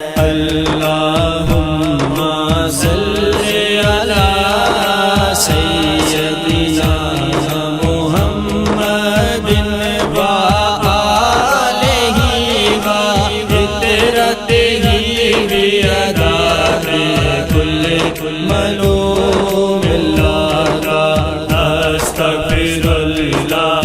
اللہم صلی علی سیدنا محمد وآلہ وعطرتہ بعدد کل ملوم اللہ استغفر اللہ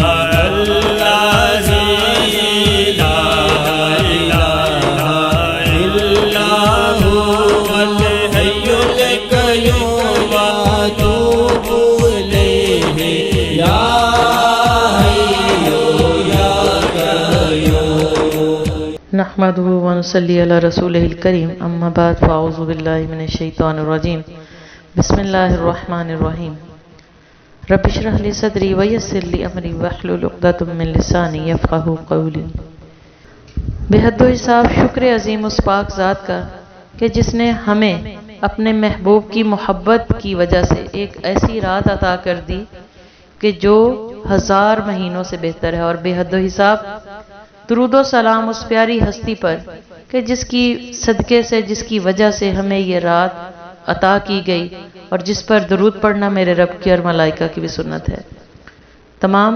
نحمده ونصلي على رسوله الكريم اما بعد فاعوذ بالله من الشيطان الرجيم بسم الله الرحمن الرحيم رب اشرح لي صدري ويسر لي امري واحلل عقدة من لساني يفقهوا قولي۔ بے حد و حساب شکر عظیم اس پاک ذات کا کہ جس نے ہمیں اپنے محبوب کی محبت کی وجہ سے ایک ایسی رات عطا کر دی کہ جو 1000 مہینوں سے بہتر ہے، اور بے حد و حساب درود و سلام اس پیاری ہستی پر کہ جس کی صدقے سے، جس کی وجہ سے ہمیں یہ رات عطا کی گئی، اور جس پر درود پڑھنا میرے رب کی اور ملائکہ کی بھی سنت ہے۔ تمام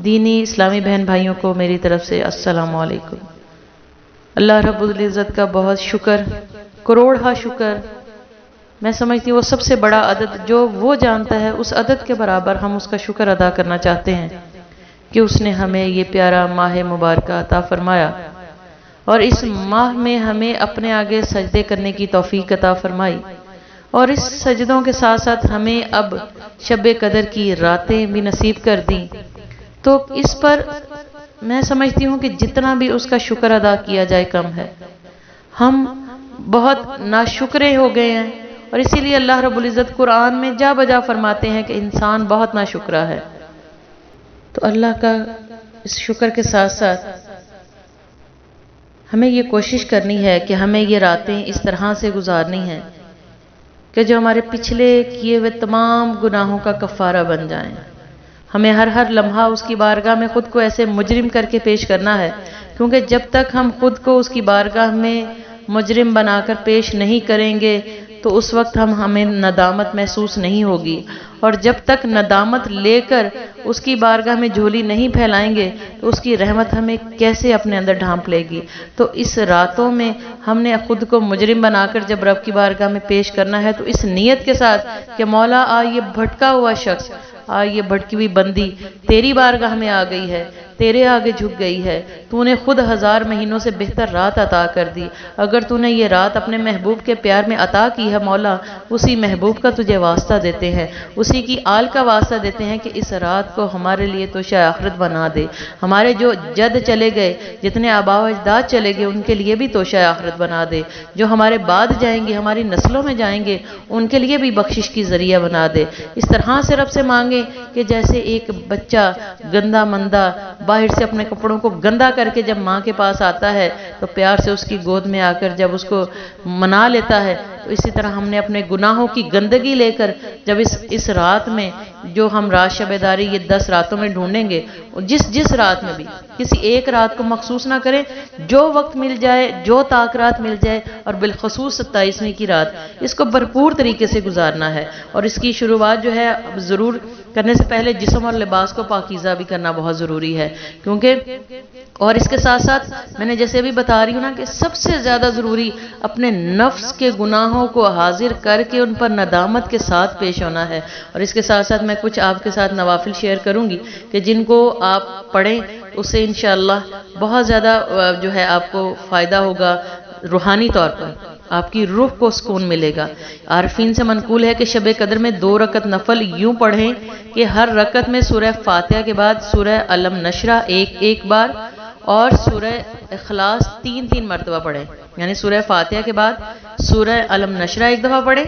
دینی اسلامی بہن بھائیوں کو میری طرف سے السلام علیکم۔ اللہ رب العزت کا بہت شکر، کروڑہا شکر۔ میں سمجھتی ہوں وہ سب سے بڑا عدد جو وہ جانتا ہے، اس عدد کے برابر ہم اس کا شکر ادا کرنا چاہتے ہیں کہ اس نے ہمیں یہ پیارا ماہ مبارکہ عطا فرمایا، اور اس ماہ میں ہمیں اپنے آگے سجدے کرنے کی توفیق عطا فرمائی، اور اس سجدوں کے ساتھ ساتھ ہمیں اب شب قدر کی راتیں بھی نصیب کر دیں۔ تو اس پر میں سمجھتی ہوں کہ جتنا بھی اس کا شکر ادا کیا جائے کم ہے۔ ہم بہت ناشکرے ہو گئے ہیں، اور اسی لیے اللہ رب العزت قرآن میں جا بجا فرماتے ہیں کہ انسان بہت ناشکرا ہے۔ تو اللہ کا اس شکر کے ساتھ ساتھ ہمیں یہ کوشش کرنی ہے کہ ہمیں یہ راتیں اس طرح سے گزارنی ہیں کہ جو ہمارے پچھلے کیے ہوئے تمام گناہوں کا کفارہ بن جائیں۔ ہمیں ہر لمحہ اس کی بارگاہ میں خود کو ایسے مجرم کر کے پیش کرنا ہے، کیونکہ جب تک ہم خود کو اس کی بارگاہ میں مجرم بنا کر پیش نہیں کریں گے تو اس وقت ہمیں ندامت محسوس نہیں ہوگی، اور جب تک ندامت لے کر اس کی بارگاہ میں جھولی نہیں پھیلائیں گے تو اس کی رحمت ہمیں کیسے اپنے اندر ڈھانپ لے گی۔ تو اس راتوں میں ہم نے خود کو مجرم بنا کر جب رب کی بارگاہ میں پیش کرنا ہے تو اس نیت کے ساتھ کہ مولا آ یہ بھٹکا ہوا شخص، آ یہ بھٹکی ہوئی بندی تیری بارگاہ میں آ گئی ہے، تیرے آگے جھک گئی ہے، تو نے خود 1000 مہینوں سے بہتر رات عطا کر دی۔ اگر تو نے یہ رات اپنے محبوب کے پیار میں عطا کی ہے مولا، اسی محبوب کا تجھے واسطہ دیتے ہیں، اسی کی آل کا واسطہ دیتے ہیں کہ اس رات کو ہمارے لیے تو شاہ آخرت بنا دے۔ ہمارے جو جد چلے گئے، جتنے آبا و اجداد چلے گئے، ان کے لیے بھی تو شاہ آخرت بنا دے۔ جو ہمارے بعد جائیں گے، ہماری نسلوں میں جائیں گے، ان کے لیے بھی بخشش کی ذریعہ بنا دے۔ اس طرح سے رب سے مانگیں کہ جیسے ایک بچہ گندا مندہ باہر سے اپنے کپڑوں کو گندا کر کے جب ماں کے پاس آتا ہے تو پیار سے اس کی گود میں آ کر جب اس کو منا لیتا ہے، تو اسی طرح ہم نے اپنے گناہوں کی گندگی لے کر جب اس رات میں جو ہم رات شب داری یہ 10 راتوں میں ڈھونڈیں گے، جس رات میں بھی کسی ایک رات کو مخصوص نہ کریں، جو وقت مل جائے، جو طاق رات مل جائے، اور بالخصوص 27ویں کی رات اس کو بھرپور طریقے سے گزارنا ہے۔ اور اس کی شروعات جو ہے ضرور کرنے سے پہلے جسم اور لباس کو پاکیزہ بھی کرنا بہت ضروری ہے، کیونکہ اور اس کے ساتھ ساتھ میں نے جیسے بھی بتا رہی ہوں نا کہ سب سے زیادہ ضروری اپنے نفس کے گناہوں کو حاضر کر کے ان پر ندامت کے ساتھ پیش ہونا ہے۔ اور اس کے ساتھ ساتھ میں کچھ آپ کے ساتھ نوافل شیئر کروں گی کہ جن کو آپ پڑھیں اس سے انشاءاللہ بہت زیادہ جو ہے آپ کو فائدہ ہوگا، روحانی طور پر آپ کی روح کو سکون ملے گا۔ عارفین سے منقول ہے کہ شب قدر میں 2 رکعت نفل یوں پڑھیں کہ ہر رکعت میں سورہ فاتحہ کے بعد سورہ علم نشرہ ایک بار اور سورہ اخلاص 3 مرتبہ پڑھیں، یعنی سورہ فاتحہ کے بعد سورہ علم نشرہ 1 دفعہ پڑھیں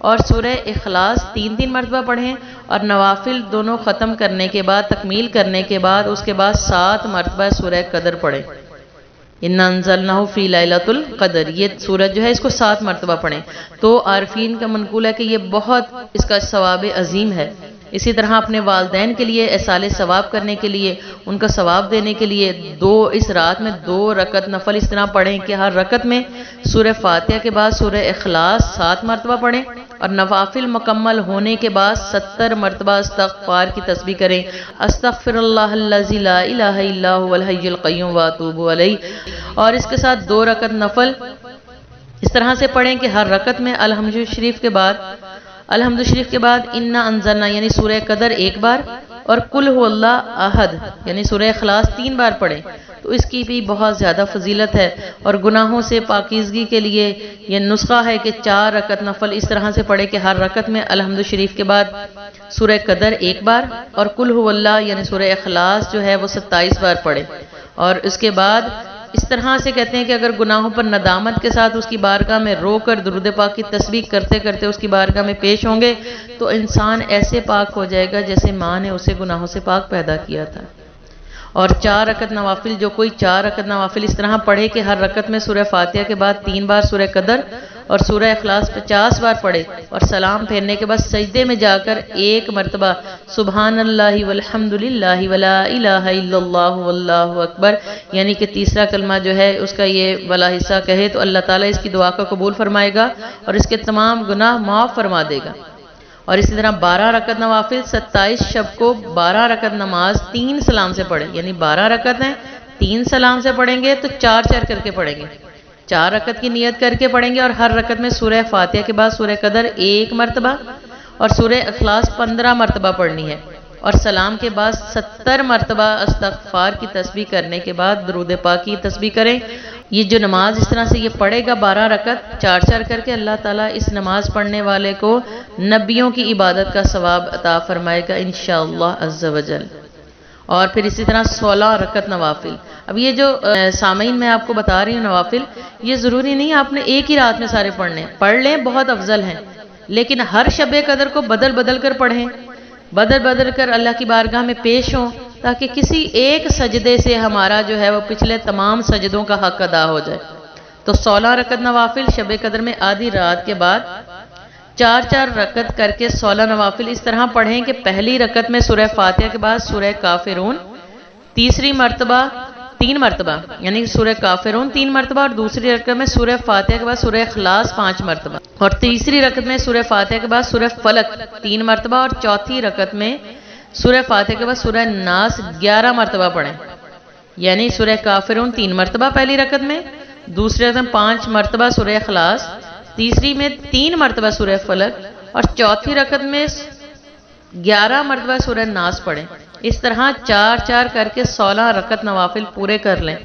اور سورہ اخلاص 3 مرتبہ پڑھیں، اور نوافل دونوں ختم کرنے کے بعد، تکمیل کرنے کے بعد اس کے بعد 7 مرتبہ سورہ قدر پڑھیں۔ اِنَّا أَنزَلْنَاهُ فِي لَيْلَةِ الْقَدْرِ، یہ سورج جو ہے اس کو 7 مرتبہ پڑھیں۔ تو عارفین کا منقول ہے کہ یہ بہت اس کا ثواب عظیم ہے۔ اسی طرح اپنے والدین کے لیے ایصال ثواب کرنے کے لیے، ان کا ثواب دینے کے لیے اس رات میں 2 رکعت نفل اس طرح پڑھیں کہ ہر رکعت میں سورہ فاتحہ کے بعد سورہ اخلاص 7 مرتبہ پڑھیں، اور نوافل مکمل ہونے کے بعد 70 مرتبہ استغفار کی تسبیح کریں، استغفر اللہ الذی لا الہ الا هو الحی القیوم واتوب الیہ۔ اور اس کے ساتھ 2 رکعت نفل اس طرح سے پڑھیں کہ ہر رکعت میں الحمد شریف کے بعد انا انزلنا یعنی سورہ قدر 1 بار، اور قل هو اللہ احد یعنی سورہ اخلاص 3 بار پڑھیں، تو اس کی بھی بہت زیادہ فضیلت ہے۔ اور گناہوں سے پاکیزگی کے لیے یہ نسخہ ہے کہ 4 رکعت نفل اس طرح سے پڑھے کہ ہر رکعت میں الحمد شریف کے بعد سورہ قدر 1 بار اور قل هو اللہ یعنی سورہ اخلاص جو ہے وہ 27 بار پڑھے۔ اور اس کے بعد اس طرح سے کہتے ہیں کہ اگر گناہوں پر ندامت کے ساتھ اس کی بارگاہ میں رو کر درود پاک کی تسبیح کرتے کرتے اس کی بارگاہ میں پیش ہوں گے تو انسان ایسے پاک ہو جائے گا جیسے ماں نے اسے گناہوں سے پاک پیدا کیا تھا۔ اور 4 رکعت نوافل جو کوئی 4 رکعت نوافل اس طرح پڑھے کہ ہر رکعت میں سورہ فاتحہ کے بعد 3 بار سورہ قدر اور سورہ اخلاص 50 بار پڑھے، اور سلام پھیرنے کے بعد سجدے میں جا کر 1 مرتبہ سبحان اللہ والحمد للہ ولا الہ الا اللہ واللہ اکبر یعنی کہ تیسرا کلمہ جو ہے اس کا یہ والا حصہ کہے تو اللہ تعالیٰ اس کی دعا کو قبول فرمائے گا اور اس کے تمام گناہ معاف فرما دے گا۔ اور اسی طرح 12 رکعت نوافل 27 شب کو 12 رکعت نماز 3 سلام سے پڑھیں، یعنی 12 رکعت ہیں 3 سلام سے پڑھیں گے تو 4 کر کے پڑھیں گے، 4 رکعت کی نیت کر کے پڑھیں گے، اور ہر رکعت میں سورہ فاتحہ کے بعد سورہ قدر 1 مرتبہ اور سورہ اخلاص 15 مرتبہ پڑھنی ہے، اور سلام کے بعد 70 مرتبہ استغفار کی تسبیح کرنے کے بعد درود پاک کی تسبیح کریں۔ یہ جو نماز اس طرح سے یہ پڑھے گا 12 رکعت 4 کر کے، اللہ تعالیٰ اس نماز پڑھنے والے کو نبیوں کی عبادت کا ثواب عطا فرمائے گا انشاءاللہ عز و جل۔ اور پھر اسی طرح 16 رکعت نوافل۔ اب یہ جو سامعین میں آپ کو بتا رہی ہوں نوافل، یہ ضروری نہیں آپ نے ایک ہی رات میں سارے پڑھنے، پڑھ لیں بہت افضل ہیں، لیکن ہر شب قدر کو بدل کر پڑھیں، بدل کر اللہ کی بارگاہ میں پیش ہوں، تاکہ کسی ایک سجدے سے ہمارا جو ہے وہ پچھلے تمام سجدوں کا حق ادا ہو جائے۔ تو 16 رکعت نوافل شب قدر میں آدھی رات کے بعد 4 رکعت کر کے 16 نوافل اس طرح پڑھیں کہ پہلی رکعت میں سورہ فاتحہ کے بعد سورہ کافرون 3 مرتبہ یعنی سورہ کافرون 3 مرتبہ، اور دوسری رکعت میں سورہ فاتحہ کے بعد سورہ اخلاص 5 مرتبہ، اور تیسری رکعت میں سورہ فاتحہ کے بعد سورہ فلق 3 مرتبہ، اور چوتھی رکعت میں سورہ فاتحہ کے بعد سورہ ناس 11 مرتبہ پڑھیں، یعنی سورہ کافرون 3 مرتبہ پہلی رکعت میں، دوسری رکعت میں 5 مرتبہ سورہ اخلاص، تیسری میں 3 مرتبہ سورہ فلق، اور چوتھی رکعت میں 11 مرتبہ سورہ ناس پڑھیں۔ اس طرح 4 کر کے 16 رکعت نوافل پورے کر لیں،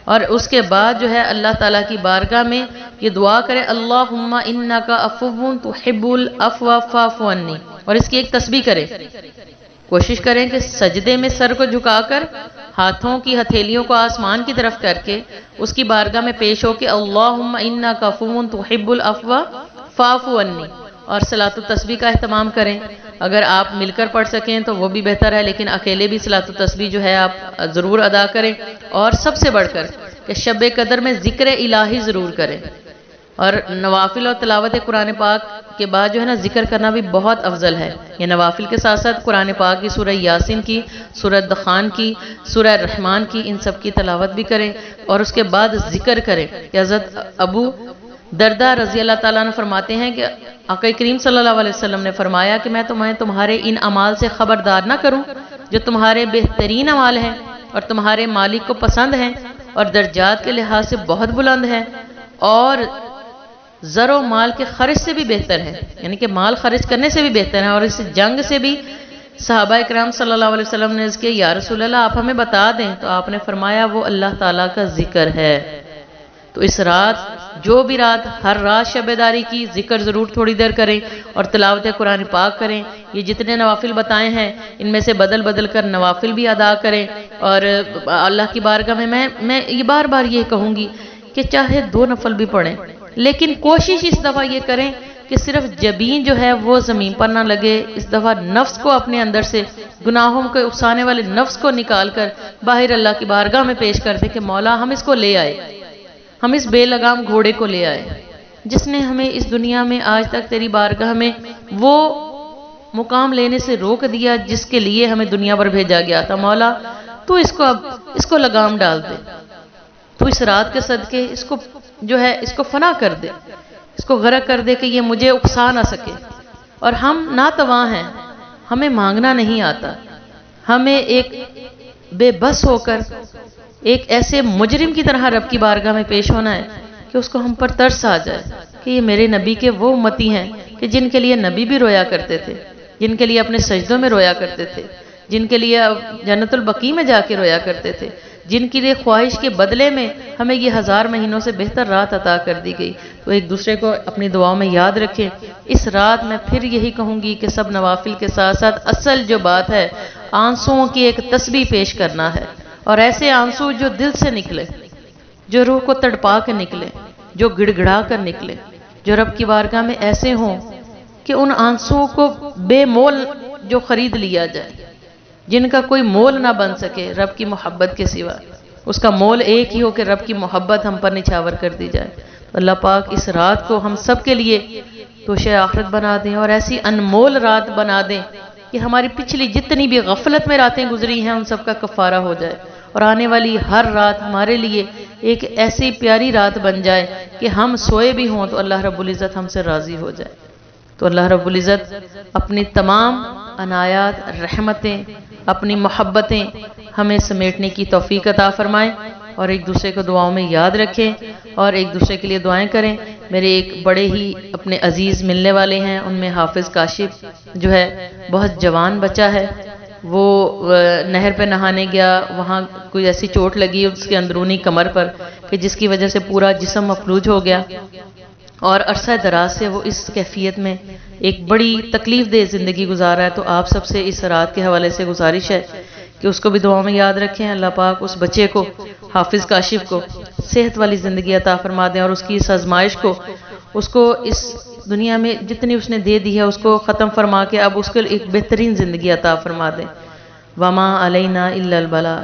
اور اس کے بعد جو ہے اللہ تعالیٰ کی بارگاہ میں یہ دعا کرے اللہم انکا عفو تحب العفو فاعف عنی، اور اس کی ایک تسبیح کریں، کوشش کریں کہ سجدے میں سر کو جھکا کر ہاتھوں کی ہتھیلیوں کو آسمان کی طرف کر کے اس کی بارگاہ میں پیش ہو کہ اللہم انکا عفو تحب العفو فاعف عنی، اور صلاۃ التسبیح کا اہتمام کریں۔ اگر آپ مل کر پڑھ سکیں تو وہ بھی بہتر ہے، لیکن اکیلے بھی صلاۃ التسبیح جو ہے آپ ضرور ادا کریں، اور سب سے بڑھ کر کہ شب قدر میں ذکر الہی ضرور کریں، اور نوافل اور تلاوت قرآن پاک کے بعد جو ہے نا ذکر کرنا بھی بہت افضل ہے۔ یہ نوافل کے ساتھ ساتھ قرآن پاک کی سورہ یاسین کی، سورہ دخان کی، سورہ رحمان کی، ان سب کی تلاوت بھی کریں، اور اس کے بعد ذکر کریں کہ حضرت ابو دردہ رضی اللہ تعالیٰ عنہ فرماتے ہیں کہ آقا کریم صلی اللہ علیہ وسلم نے فرمایا کہ میں تمہارے ان اعمال سے خبردار نہ کروں جو تمہارے بہترین اعمال ہیں اور تمہارے مالک کو پسند ہیں اور درجات کے لحاظ سے بہت بلند ہیں اور زر و مال کے خرچ سے بھی بہتر ہے، یعنی کہ مال خرچ کرنے سے بھی بہتر ہے، اور اس جنگ سے بھی صحابہ اکرام صلی اللہ علیہ وسلم نے اس کے یا رسول اللہ آپ ہمیں بتا دیں، تو آپ نے فرمایا وہ اللہ تعالیٰ کا ذکر ہے۔ تو اس رات جو بھی رات ہر رات شب بیداری کی ذکر ضرور تھوڑی دیر کریں اور تلاوت قرآن پاک کریں۔ یہ جتنے نوافل بتائے ہیں ان میں سے بدل کر نوافل بھی ادا کریں، اور اللہ کی بارگاہ میں میں یہ بار بار یہ کہوں گی کہ چاہے 2 نفل بھی پڑھیں، لیکن کوشش اس دفعہ یہ کریں کہ صرف جبین جو ہے وہ زمین پر نہ لگے، اس دفعہ نفس کو اپنے اندر سے گناہوں کو اکسانے والے نفس کو نکال کر باہر اللہ کی بارگاہ میں پیش کر دیں کہ مولا ہم اس کو لے آئے، ہم اس بے لگام گھوڑے کو لے آئے جس نے ہمیں اس دنیا میں آج تک تیری بارگاہ میں وہ مقام لینے سے روک دیا جس کے لیے ہمیں دنیا پر بھیجا گیا تھا۔ مولا تو اس کو لگام ڈال دے، تو اس رات کے صدقے اس کو فنا کر دے، اس کو غرق کر دے کہ یہ مجھے اکسا نہ سکے۔ اور ہم ناتواں ہیں، ہمیں مانگنا نہیں آتا، ہمیں ایک بے بس ہو کر ایک ایسے مجرم کی طرح رب کی بارگاہ میں پیش ہونا ہے کہ اس کو ہم پر ترس آ جائے کہ یہ میرے نبی کے وہ امتی ہیں کہ جن کے لیے نبی بھی رویا کرتے تھے، جن کے لیے اپنے سجدوں میں رویا کرتے تھے، جن کے لیے جنت البقیع میں جا کے رویا کرتے تھے، جن کی لیے خواہش کے بدلے میں ہمیں یہ 1000 مہینوں سے بہتر رات عطا کر دی گئی۔ تو ایک دوسرے کو اپنی دعاؤں میں یاد رکھیں۔ اس رات میں پھر یہی کہوں گی کہ سب نوافل کے ساتھ ساتھ اصل جو بات ہے آنسوؤں کی ایک تسبیح پیش کرنا ہے، اور ایسے آنسو جو دل سے نکلے، جو روح کو تڑپا کے نکلے، جو گڑ گڑا کر نکلے، جو رب کی بارگاہ میں ایسے ہوں کہ ان آنسوؤں کو بے مول جو خرید لیا جائے، جن کا کوئی مول نہ بن سکے رب کی محبت کے سوا، اس کا مول ایک ہی ہو کہ رب کی محبت ہم پر نچھاور کر دی جائے۔ اللہ پاک اس رات کو ہم سب کے لیے توشہ آخرت بنا دیں اور ایسی انمول رات بنا دیں کہ ہماری پچھلی جتنی بھی غفلت میں راتیں گزری ہیں ان سب کا کفارہ ہو جائے، اور آنے والی ہر رات ہمارے لیے ایک ایسی پیاری رات بن جائے کہ ہم سوئے بھی ہوں تو اللہ رب العزت ہم سے راضی ہو جائے۔ تو اللہ رب العزت اپنی تمام عنایات، رحمتیں، اپنی محبتیں ہمیں سمیٹنے کی توفیق عطا فرمائیں، اور ایک دوسرے کو دعاؤں میں یاد رکھیں اور ایک دوسرے کے لیے دعائیں کریں۔ میرے ایک بڑے ہی اپنے عزیز ملنے والے ہیں، ان میں حافظ کاشف جو ہے بہت جوان بچہ ہے، وہ نہر پہ نہانے گیا، وہاں کوئی ایسی چوٹ لگی اس کے اندرونی کمر پر کہ جس کی وجہ سے پورا جسم مفلوج ہو گیا، اور عرصہ دراز سے وہ اس کیفیت میں ایک بڑی تکلیف دہ زندگی گزارا ہے۔ تو آپ سب سے اس رات کے حوالے سے گزارش ہے کہ اس کو بھی دعاؤں میں یاد رکھیں۔ اللہ پاک اس بچے کو، حافظ کاشف کو صحت والی زندگی عطا فرما دیں، اور اس کی اس آزمائش کو، اس کو اس دنیا میں جتنی اس نے دے دی ہے اس کو ختم فرما کے اب اس کو ایک بہترین زندگی عطا فرما دیں۔ وما علینا الا البلاغ۔